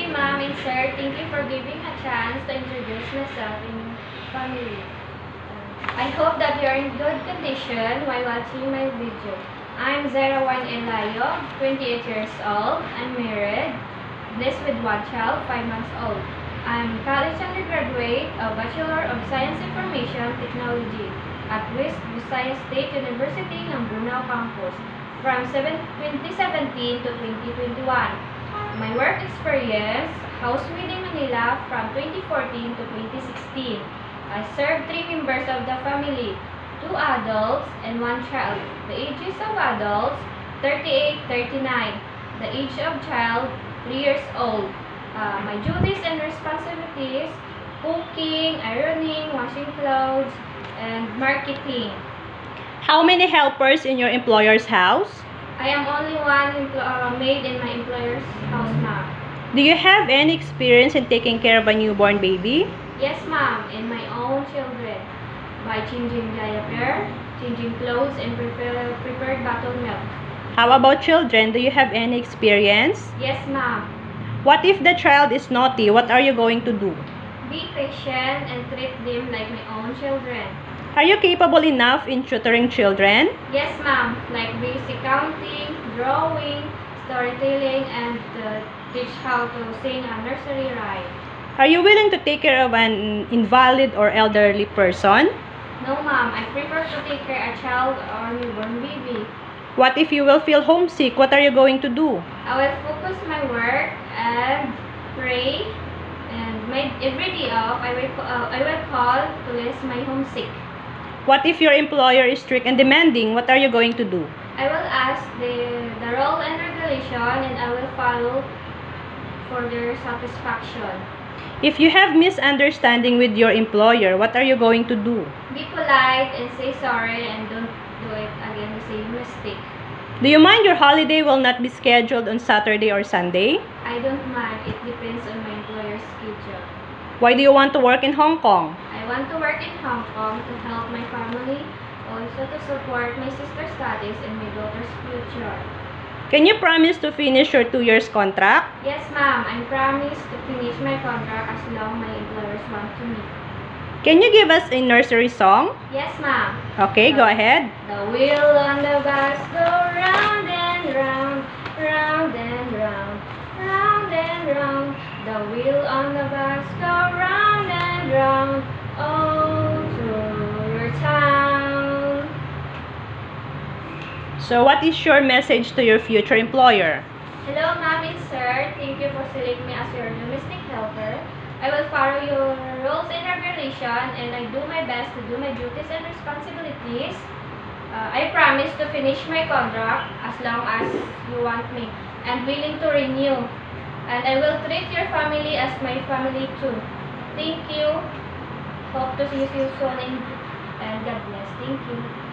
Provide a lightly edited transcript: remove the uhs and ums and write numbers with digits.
day, Ma'am and Sir. Thank you for giving a chance to introduce myself in family. I hope that you are in good condition while watching my video. I'm Zara Juan Elayo, 28 years old. I'm married, blessed with one child, 5 months old. I'm college undergraduate of Bachelor of Science Information Technology at West Visayas State University ng Brunao Campus from 2017 to 2021. My work experience, housemaid in Manila from 2014 to 2016. I served 3 members of the family, 2 adults and 1 child. The ages of adults, 38, 39. The age of child, 3 years old. My duties and responsibilities, cooking, ironing, washing clothes, and marketing. How many helpers in your employer's house? I am only one maid in my employer's house, ma'am. Do you have any experience in taking care of a newborn baby? Yes, ma'am, and my own children. By changing diaper, changing clothes, and prepared bottled milk. How about children? Do you have any experience? Yes, ma'am. What if the child is naughty? What are you going to do? Be patient and treat them like my own children. Are you capable enough in tutoring children? Yes, ma'am. Like basic counting, drawing, storytelling, and teach how to sing a nursery rhyme. Are you willing to take care of an invalid or elderly person? No, ma'am. I prefer to take care of a child or newborn baby. What if you will feel homesick? What are you going to do? I will focus my work and pray. And every day off, I will call to less my homesick. What if your employer is strict and demanding? What are you going to do? I will ask the role and regulation, and I will follow for their satisfaction. If you have misunderstanding with your employer, what are you going to do? Be polite and say sorry, and don't do it again, the same mistake. Do you mind your holiday will not be scheduled on Saturday or Sunday? I don't mind. It depends on my employer's schedule. Why do you want to work in Hong Kong? I want to work in Hong Kong to help my family, also to support my sister's studies and my daughter's future. Can you promise to finish your 2 years contract? Yes, ma'am. I promise to finish my contract as long my employers want to me. Can you give us a nursery song? Yes, ma'am. Okay, go ahead. The wheel on the bus go round and round, round and round, round and round. The wheel on the bus go round and round, oh, through your town. So, what is your message to your future employer? Hello, ma'am and sir. Thank you for selecting me as your domestic helper. I will follow your rules and regulation, and I do my best to do my duties and responsibilities. I promise to finish my contract as long as you want me, and willing to renew. And I will treat your family as my family too. Thank you. Hope to see you soon, and God bless. Thank you.